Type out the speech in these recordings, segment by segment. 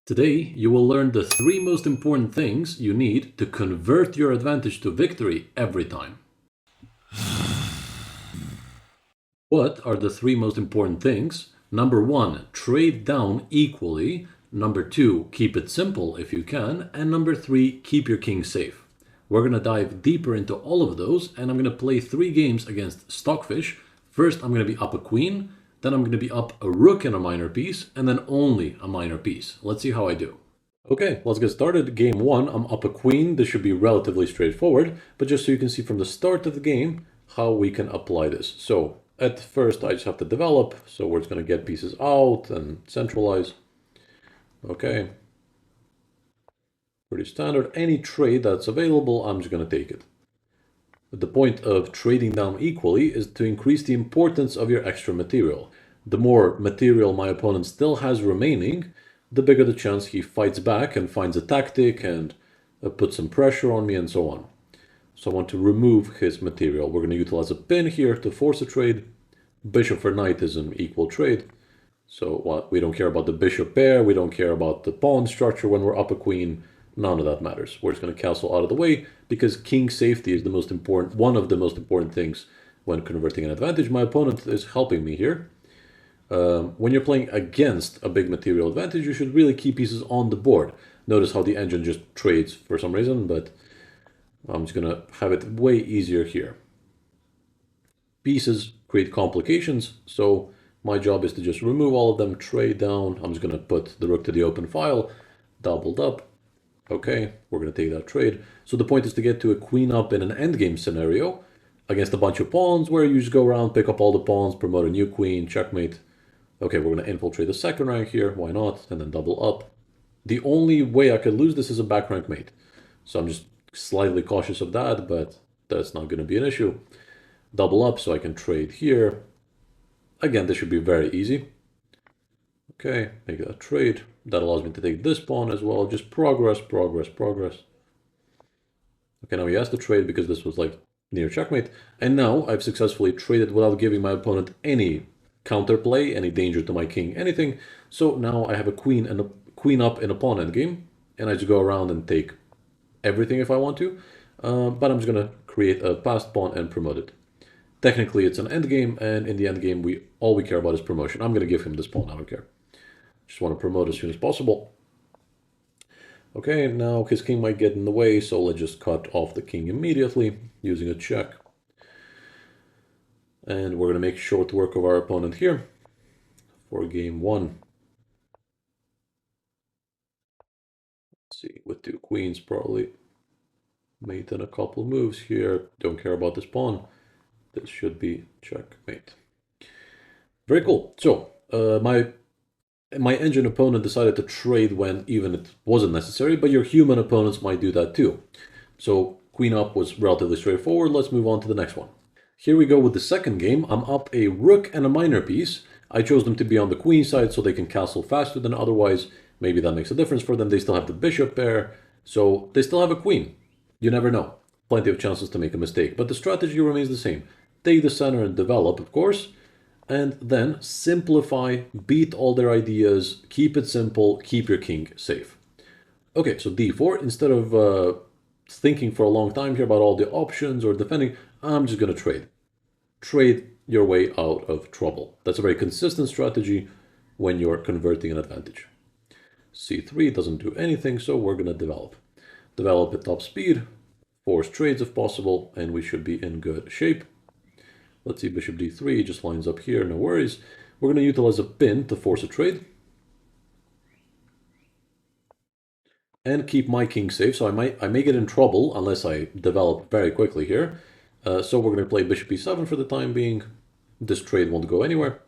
Today, you will learn the 3 most important things you need to convert your advantage to victory every time. What are the 3 most important things? Number 1, trade down equally. Number 2, keep it simple if you can. And number 3, keep your king safe. We're going to dive deeper into all of those, and I'm going to play 3 games against Stockfish. First, I'm going to be up a queen. Then I'm going to be up a rook and a minor piece, and then only a minor piece. Let's see how I do. Okay, let's get started. Game 1, I'm up a queen. This should be relatively straightforward, but just so you can see from the start of the game how we can apply this. So at first I just have to develop, so we're just going to get pieces out and centralize. Okay, pretty standard. Any trade that's available, I'm just going to take it. The point of trading down equally is to increase the importance of your extra material. The more material my opponent still has remaining, the bigger the chance he fights back and finds a tactic and puts some pressure on me and so on. So I want to remove his material. We're going to utilize a pin here to force a trade. Bishop for knight is an equal trade. So we don't care about the bishop pair, we don't care about the pawn structure when we're up a queen. None of that matters. We're just going to castle out of the way because king safety is the most important, one of the most important things when converting an advantage. My opponent is helping me here. When you're playing against a big material advantage, you should really keep pieces on the board. Notice how the engine just trades for some reason, but I'm just going to have it way easier here. Pieces create complications, so my job is to just remove all of them, trade down. I'm just going to put the rook to the open file, doubled up. Okay, we're going to take that trade. So the point is to get to a queen up in an endgame scenario against a bunch of pawns where you just go around, pick up all the pawns, promote a new queen, checkmate. Okay, we're going to infiltrate the second rank here, why not? And then double up. The only way I could lose this is a back rank mate. So I'm just slightly cautious of that, but that's not going to be an issue. Double up so I can trade here. Again, this should be very easy. Okay, make that trade. That allows me to take this pawn as well. Just progress, progress, progress. Okay, now he has to trade because this was like near checkmate. And now I've successfully traded without giving my opponent any counterplay, any danger to my king, anything. So now I have a queen and a queen up in a pawn endgame. And I just go around and take everything if I want to. But I'm just going to create a passed pawn and promote it. Technically, it's an endgame, and in the endgame, all we care about is promotion. I'm going to give him this pawn, I don't care. Just want to promote as soon as possible. Okay, now his king might get in the way, so let's just cut off the king immediately using a check. And we're going to make short work of our opponent here for game 1. Let's see, with 2 queens probably. Mate in a couple of moves here. Don't care about this pawn. This should be checkmate. Very cool. So, my engine opponent decided to trade when even it wasn't necessary, but your human opponents might do that too. So queen up was relatively straightforward. Let's move on to the next one. Here we go with the second game. I'm up a rook and a minor piece. I chose them to be on the queen side so they can castle faster than otherwise. Maybe that makes a difference for them. They still have the bishop pair, so they still have a queen. You never know. Plenty of chances to make a mistake, but the strategy remains the same. Take the center and develop, of course. And then simplify, beat all their ideas, keep it simple, keep your king safe. Okay, so d4, instead of thinking for a long time here about all the options or defending, I'm just going to trade. Trade your way out of trouble. That's a very consistent strategy when you're converting an advantage. c3 doesn't do anything, so we're going to develop. Develop at top speed, force trades if possible, and we should be in good shape. Let's see, bishop d3 just lines up here, no worries. We're going to utilize a pin to force a trade. And keep my king safe, so I may get in trouble unless I develop very quickly here. So we're going to play bishop e7 for the time being. This trade won't go anywhere.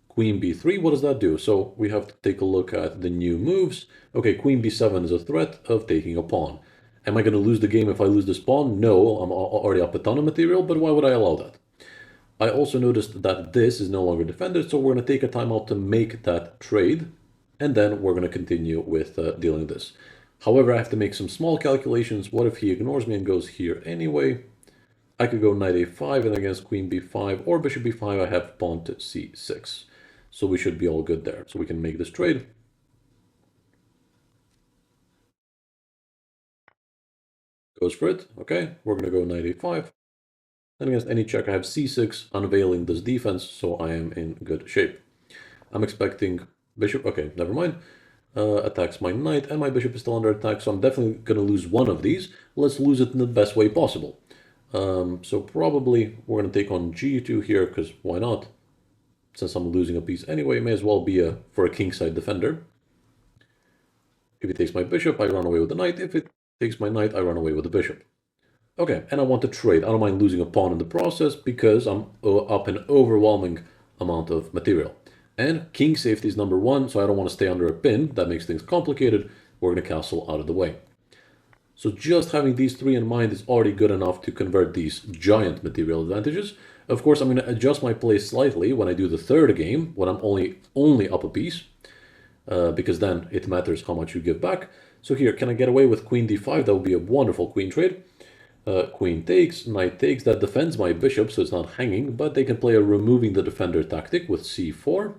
Queen b3, what does that do? So we have to take a look at the new moves. Okay, queen b7 is a threat of taking a pawn. Am I going to lose the game if I lose this pawn? No, I'm already up a ton of material, but why would I allow that? I also noticed that this is no longer defended, so we're going to take a timeout to make that trade, and then we're going to continue with dealing with this. However, I have to make some small calculations. What if he ignores me and goes here anyway? I could go knight a5 and against queen b5 or bishop b5, I have pawn to c6. So we should be all good there. So we can make this trade. Goes for it. Okay, we're going to go knight a5. And against any check, I have c6, unveiling this defense, so I am in good shape. I'm expecting bishop. Okay, never mind. Attacks my knight, and my bishop is still under attack, so I'm definitely going to lose one of these. Let's lose it in the best way possible. So probably we're going to take on g2 here, because why not? Since I'm losing a piece anyway, it may as well be for a kingside defender. If he takes my bishop, I run away with the knight. If it takes my knight, I run away with the bishop. Okay, and I want to trade. I don't mind losing a pawn in the process because I'm up an overwhelming amount of material. And king safety is number one, so I don't want to stay under a pin. That makes things complicated. We're going to castle out of the way. So just having these three in mind is already good enough to convert these giant material advantages. Of course, I'm going to adjust my play slightly when I do the third game, when I'm only up a piece, because then it matters how much you give back. So here, can I get away with queen d5? That would be a wonderful queen trade. Queen takes, knight takes, that defends my bishop, so it's not hanging, but they can play a removing the defender tactic with c4.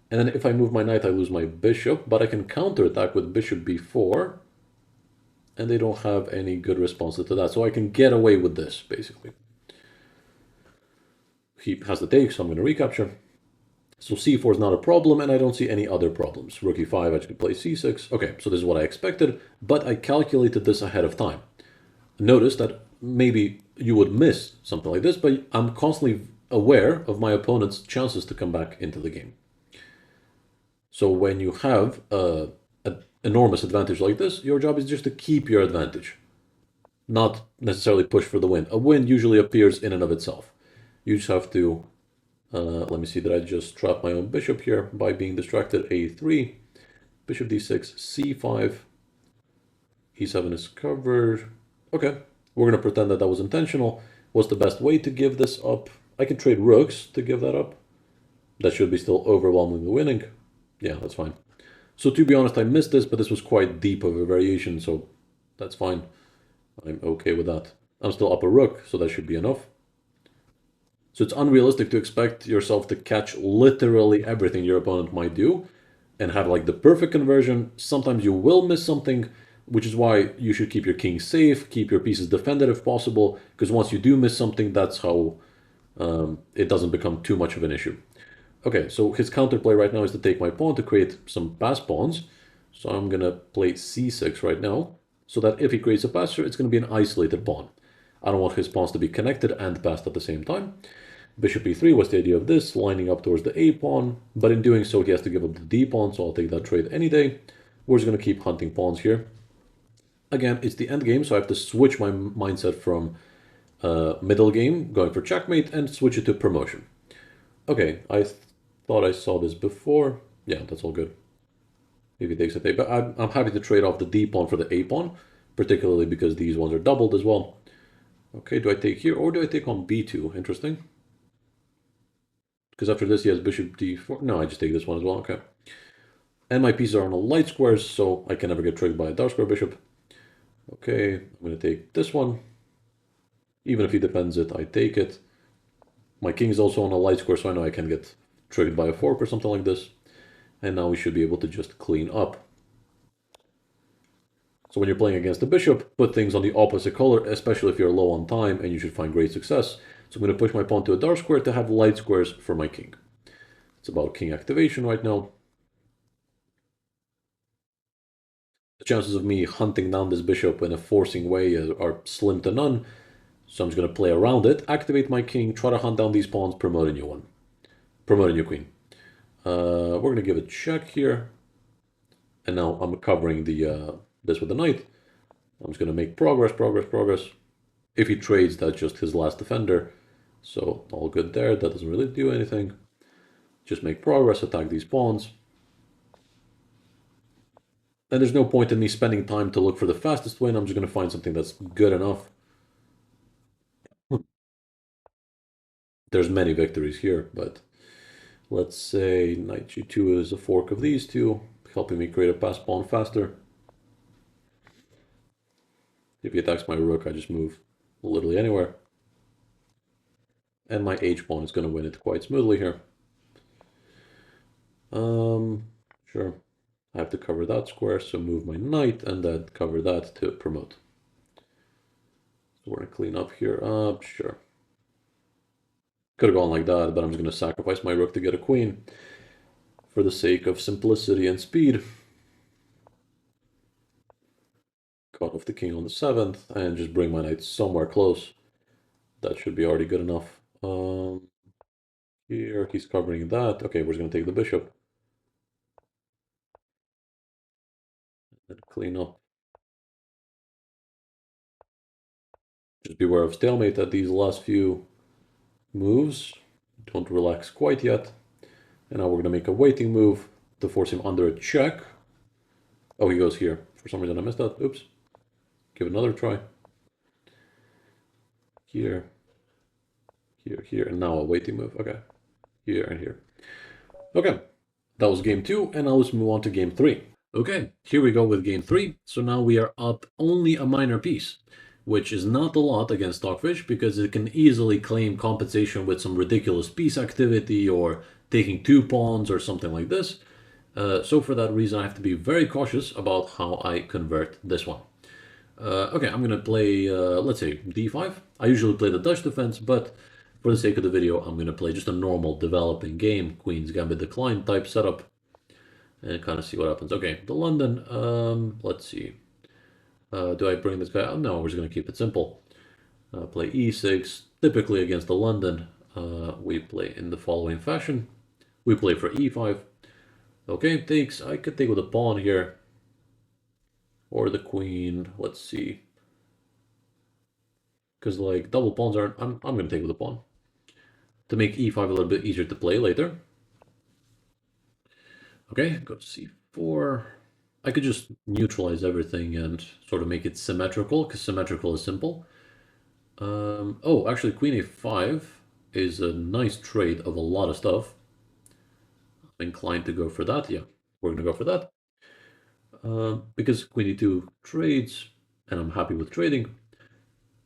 And then if I move my knight, I lose my bishop, but I can counterattack with bishop b4, and they don't have any good responses to that, so I can get away with this, basically. He has the take, so I'm going to recapture. So c4 is not a problem, and I don't see any other problems. Rook e5, I should play c6. Okay, so this is what I expected, but I calculated this ahead of time. Notice that maybe you would miss something like this, but I'm constantly aware of my opponent's chances to come back into the game. So when you have an enormous advantage like this, your job is just to keep your advantage, not necessarily push for the win. A win usually appears in and of itself. You just have to, let me see, did I just trap my own bishop here by being distracted? a3, bishop d6, c5, e7 is covered. Okay, we're going to pretend that that was intentional. What's the best way to give this up? I can trade rooks to give that up. That should be still overwhelmingly winning. Yeah, that's fine. So to be honest, I missed this, but this was quite deep of a variation, so that's fine. I'm okay with that. I'm still up a rook, so that should be enough. So it's unrealistic to expect yourself to catch literally everything your opponent might do and have like the perfect conversion. Sometimes you will miss something, which is why you should keep your king safe, keep your pieces defended if possible, because once you do miss something, that's how it doesn't become too much of an issue. Okay, so his counterplay right now is to take my pawn to create some pass pawns. So I'm going to play c6 right now, so that if he creates a passer, it's going to be an isolated pawn. I don't want his pawns to be connected and passed at the same time. Bishop e3 was the idea of this, lining up towards the a pawn, but in doing so he has to give up the d pawn, so I'll take that trade any day. We're just going to keep hunting pawns here. Again, it's the end game, so I have to switch my mindset from middle game, going for checkmate, and switch it to promotion. Okay, I thought I saw this before. Yeah, that's all good. If he takes a but I'm happy to trade off the d pawn for the a pawn, particularly because these ones are doubled as well. Okay, do I take here or do I take on b2? Interesting. Because after this he has bishop d4. No, I just take this one as well. Okay. And my pieces are on a light squares, so I can never get tricked by a dark square bishop. Okay, I'm going to take this one. Even if he defends it, I take it. My king is also on a light square, so I know I can get triggered by a fork or something like this. And now we should be able to just clean up. So when you're playing against the bishop, put things on the opposite color, especially if you're low on time, and you should find great success. So I'm going to push my pawn to a dark square to have light squares for my king. It's about king activation right now. The chances of me hunting down this bishop in a forcing way are slim to none. So I'm just going to play around it, activate my king, try to hunt down these pawns, promote a new one. Promote a new queen. We're going to give a check here. And now I'm covering the this with the knight. I'm just going to make progress. If he trades, that's just his last defender. So all good there. That doesn't really do anything. Just make progress, attack these pawns. And there's no point in me spending time to look for the fastest win. I'm just going to find something that's good enough. There's many victories here, but let's say knight g2 is a fork of these two, helping me create a pass pawn faster. If he attacks my rook, I just move literally anywhere. And my h pawn is going to win it quite smoothly here. Sure. I have to cover that square, so move my knight and then cover that to promote. So we're gonna clean up here. Sure. Could have gone like that, but I'm just gonna sacrifice my rook to get a queen for the sake of simplicity and speed. Cut off the king on the 7th and just bring my knight somewhere close. That should be already good enough. Here he's covering that. Okay, we're just gonna take the bishop. And clean up. Just beware of stalemate at these last few moves. Don't relax quite yet. And now we're gonna make a waiting move to force him under a check. Oh, he goes here. For some reason I missed that. Oops. Give it another try. Here. Here, here, and now a waiting move. Okay. Here and here. Okay. That was game 2, and now let's move on to game 3. Okay, here we go with game 3. So now we are up only a minor piece, which is not a lot against Stockfish because it can easily claim compensation with some ridiculous piece activity or taking 2 pawns or something like this. So for that reason, I have to be very cautious about how I convert this one. Okay, I'm gonna play, let's say, d5. I usually play the Dutch defense, but for the sake of the video, I'm gonna play just a normal developing game, Queen's Gambit Decline type setup, and kind of see what happens. Okay, the London, let's see. Do I bring this guy out? No, we're just gonna keep it simple. Play e6. Typically against the London, we play in the following fashion. We play for e5. Okay, takes. I could take with a pawn here. Or the queen. Let's see. Because like double pawns aren't. I'm gonna take with a pawn. To make e5 a little bit easier to play later. Okay, go to c4. I could just neutralize everything and sort of make it symmetrical, because symmetrical is simple. Oh, actually queen a5 is a nice trade of a lot of stuff. I'm inclined to go for that. Yeah, we're gonna go for that. Because queen e2 trades, and I'm happy with trading,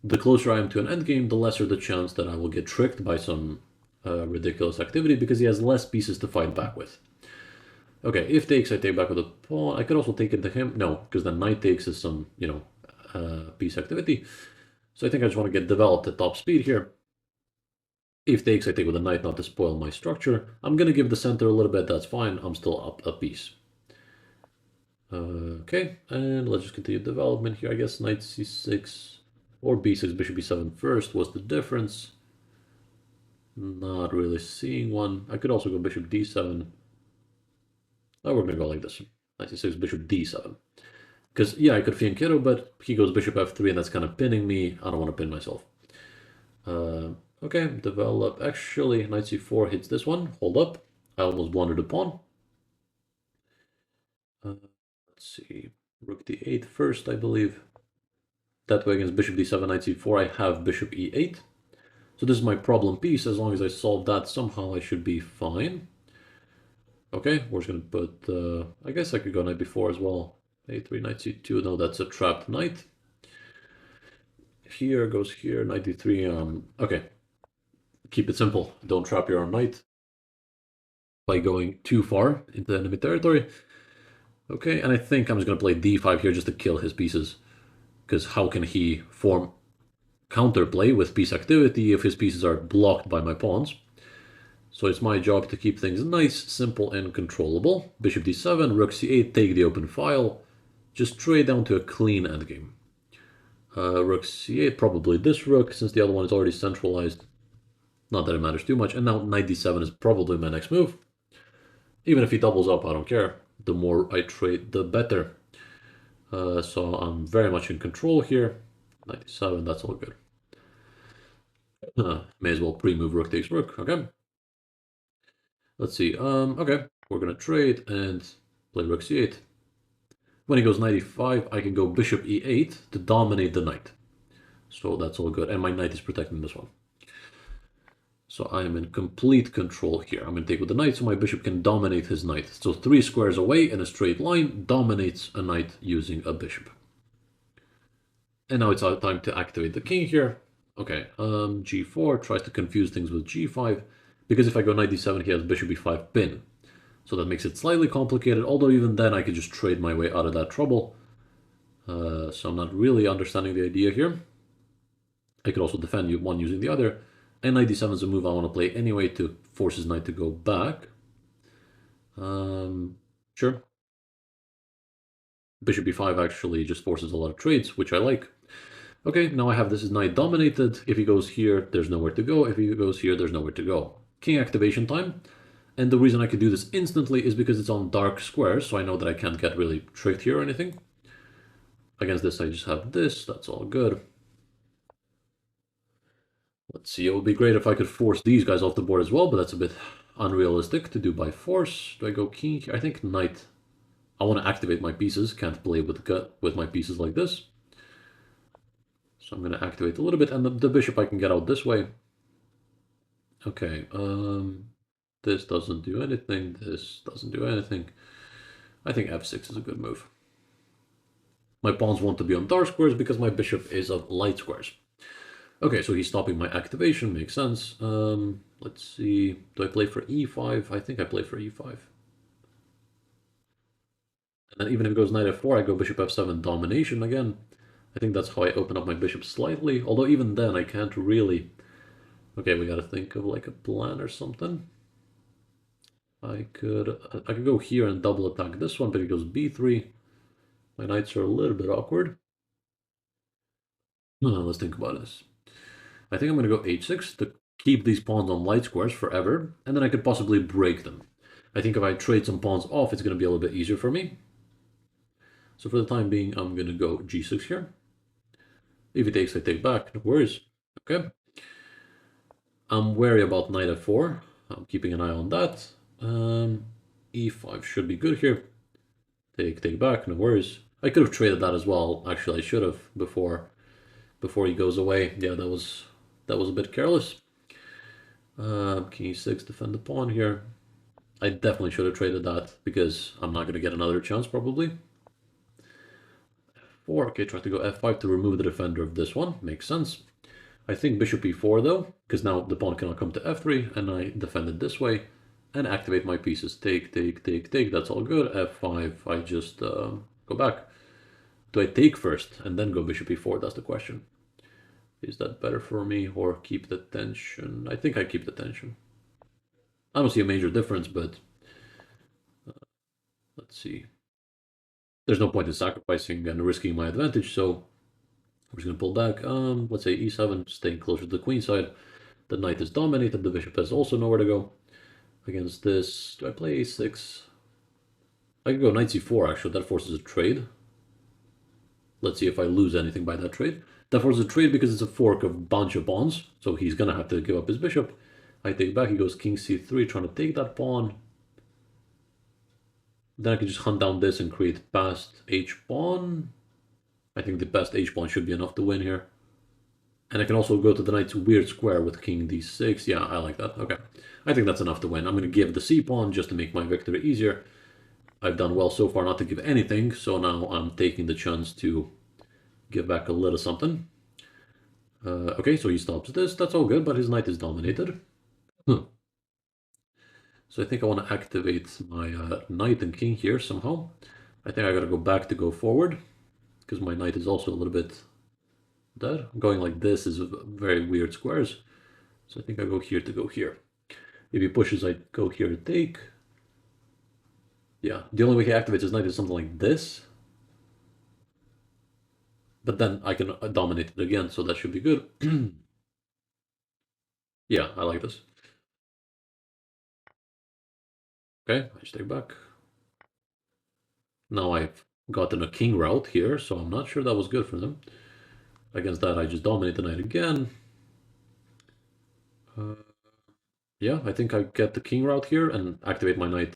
the closer I am to an endgame, the lesser the chance that I will get tricked by some ridiculous activity, because he has less pieces to fight back with. Okay, if takes, I take back with a pawn. I could also take it to him. No, because then knight takes is some, you know, piece activity. So I think I just want to get developed at top speed here. If takes, I take with a knight not to spoil my structure. I'm going to give the center a little bit, that's fine. I'm still up a piece. Okay, and let's just continue development here. I guess knight c6 or b6, bishop b7 first was the difference. Not really seeing one. I could also go bishop d7. Oh, we're going to go like this. Knight c6, bishop d7. Because, yeah, I could fianchetto, but he goes bishop f3, and that's kind of pinning me. I don't want to pin myself. Okay, develop. Actually, knight c4 hits this one. Hold up. I almost wandered a pawn. Let's see. Rook d8 first, I believe. That way against bishop d7, knight c4, I have bishop e8. So this is my problem piece. As long as I solve that somehow, I should be fine. Okay, we're just going to put... I guess I could go knight b4 as well. a3, knight c2. No, that's a trapped knight. Here goes here, knight d3. Okay. Keep it simple. Don't trap your own knight by going too far into enemy territory. Okay, and I think I'm just going to play d5 here just to kill his pieces. Because how can he form counterplay with piece activity if his pieces are blocked by my pawns? So it's my job to keep things nice, simple, and controllable. Bishop d7, rook c8, take the open file. Just trade down to a clean endgame. Rook c8, probably this rook, since the other one is already centralized. Not that it matters too much. And now knight d7 is probably my next move. Even if he doubles up, I don't care. The more I trade, the better. So I'm very much in control here. Knight d7, that's all good. May as well pre-move rook takes rook, okay? Let's see, okay. We're gonna trade and play rook c8. When he goes knight e5, I can go bishop e8 to dominate the knight. So that's all good. And my knight is protecting this one. So I am in complete control here. I'm going to take with the knight so my bishop can dominate his knight. So 3 squares away in a straight line dominates a knight using a bishop. And now it's time to activate the king here. Okay, g4 tries to confuse things with g5. Because if I go knight d7, he has bishop e5 pin. So that makes it slightly complicated, although even then I could just trade my way out of that trouble. So I'm not really understanding the idea here. I could also defend one using the other. And knight d7 is a move I want to play anyway to force his knight to go back. Sure. Bishop e5 actually just forces a lot of trades, which I like. Okay, now I have this knight dominated. If he goes here, there's nowhere to go. If he goes here, there's nowhere to go. King activation time. And the reason I could do this instantly is because it's on dark squares, so I know that I can't get really tricked here or anything. Against this, I just have this. That's all good. Let's see, it would be great if I could force these guys off the board as well, but that's a bit unrealistic to do by force. Do I go king here? I think knight. I want to activate my pieces. Can't play with my pieces like this. So I'm going to activate a little bit, and the bishop I can get out this way. Okay, this doesn't do anything. This doesn't do anything. I think f6 is a good move. My pawns want to be on dark squares because my bishop is of light squares. Okay, so he's stopping my activation, makes sense. Let's see, do I play for e5? I think I play for e5. And then even if it goes knight f4, I go bishop f7 domination again. I think that's how I open up my bishop slightly, although even then I can't really... Okay, we gotta think of like a plan or something. I could go here and double attack this one, but it goes b3. My knights are a little bit awkward. Let's think about this. I think I'm going to go h6 to keep these pawns on light squares forever, and then I could possibly break them. I think if I trade some pawns off, it's going to be a little bit easier for me. So for the time being, I'm going to go g6 here. If he takes, I take back. No worries. Okay. I'm wary about knight f4. I'm keeping an eye on that. E5 should be good here. Take back. No worries. I could have traded that as well. Actually, I should have before he goes away. Yeah, that was a bit careless. King e6, defend the pawn here. I definitely should have traded that because I'm not going to get another chance probably. F4, okay, try to go f5 to remove the defender of this one. Makes sense. I think bishop e4 though, because now the pawn cannot come to f3 and I defend it this way and activate my pieces. Take, that's all good. f5, I just go back. Do I take first and then go bishop e4? That's the question. Is that better for me or keep the tension? I think I keep the tension. I don't see a major difference, but let's see. There's no point in sacrificing and risking my advantage, so I'm just going to pull back. Let's say e7, staying closer to the queen side. The knight is dominated, the bishop has also nowhere to go. Against this, do I play a6? I could go knight c4 actually, that forces a trade. Let's see if I lose anything by that trade. That forces a trade because it's a fork of a bunch of pawns, so he's going to have to give up his bishop. I take back, he goes king c3, trying to take that pawn. Then I can just hunt down this and create passed h-pawn. I think the passed h-pawn should be enough to win here. And I can also go to the knight's weird square with king d6. Yeah, I like that. Okay. I think that's enough to win. I'm going to give the c-pawn just to make my victory easier. I've done well so far not to give anything, so now I'm taking the chance to give back a little something. Okay, so he stops this. That's all good, but his knight is dominated. So I think I want to activate my knight and king here somehow. I think I gotta go back to go forward, because my knight is also a little bit dead. Going like this is very weird squares. So I think I go here to go here. If he pushes, I go here to take. Yeah, the only way he activates his knight is something like this. But then I can dominate it again, so that should be good. Yeah, I like this. Okay, I just take back. Now I've gotten a king route here, so I'm not sure that was good for them. Against that, I just dominate the knight again. Yeah, I think I get the king route here and activate my knight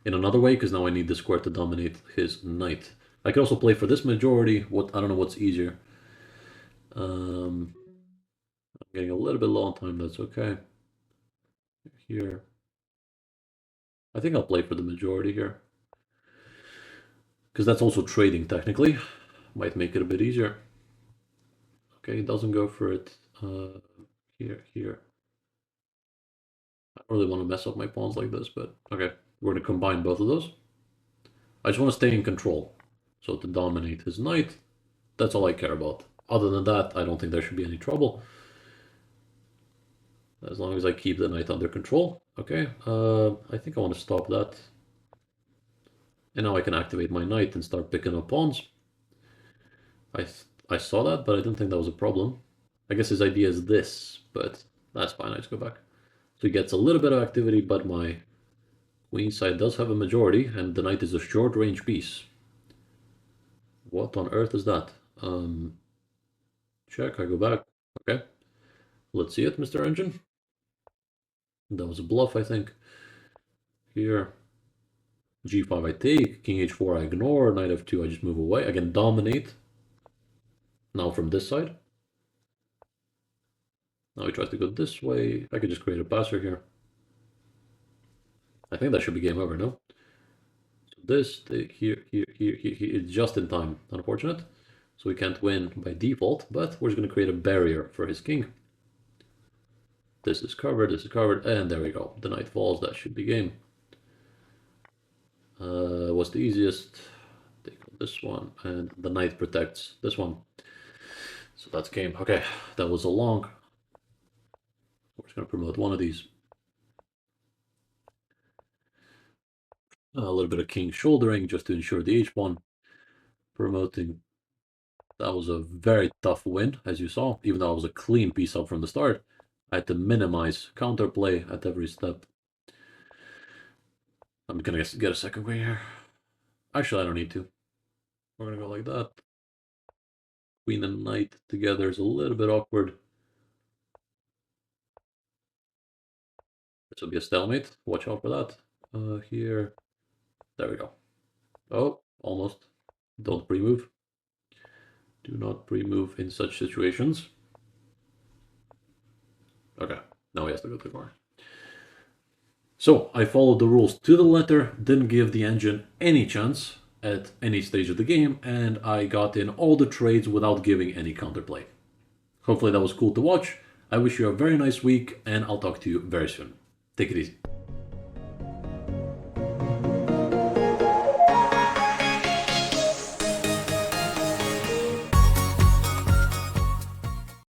in another way, because now I need the square to dominate his knight. I could also play for this majority. I don't know what's easier. I'm getting a little bit low on time, that's okay. Here. I think I'll play for the majority here. Because that's also trading, technically. Might make it a bit easier. Okay, it doesn't go for it. Here. I don't really want to mess up my pawns like this, but okay. We're going to combine both of those. I just want to stay in control. So to dominate his knight, that's all I care about. Other than that, I don't think there should be any trouble. As long as I keep the knight under control. Okay, I think I want to stop that. And now I can activate my knight and start picking up pawns. I saw that, but I didn't think that was a problem. I guess his idea is this, but that's fine, I just go back. So he gets a little bit of activity, but my queen side does have a majority, and the knight is a short-range piece. What on earth is that? Check, I go back. Okay. Let's see it, Mr. Engine. That was a bluff, I think. Here. G5 I take, King H4 I ignore, Knight F2 I just move away. I can dominate. Now from this side. Now he tries to go this way. I could just create a passer here. I think that should be game over, no? So this, take here, here. It's just in time. Unfortunate. So we can't win by default, but we're just going to create a barrier for his king. This is covered, and there we go. The knight falls, that should be game. What's the easiest? Take this one, and the knight protects this one. So that's game. Okay, that was a long. We're just going to promote one of these. A little bit of king shouldering just to ensure the h pawn. Promoting. That was a very tough win, as you saw, even though it was a clean piece up from the start. I had to minimize counterplay at every step. I'm going to get a second queen here. Actually, I don't need to. We're going to go like that. Queen and knight together is a little bit awkward. This will be a stalemate. Watch out for that. Here. There we go. Oh, almost. Don't pre-move. Do not pre-move in such situations. Okay, now he has to go too far. So I followed the rules to the letter, didn't give the engine any chance at any stage of the game, and I got in all the trades without giving any counterplay. Hopefully that was cool to watch. I wish you a very nice week, and I'll talk to you very soon. Take it easy.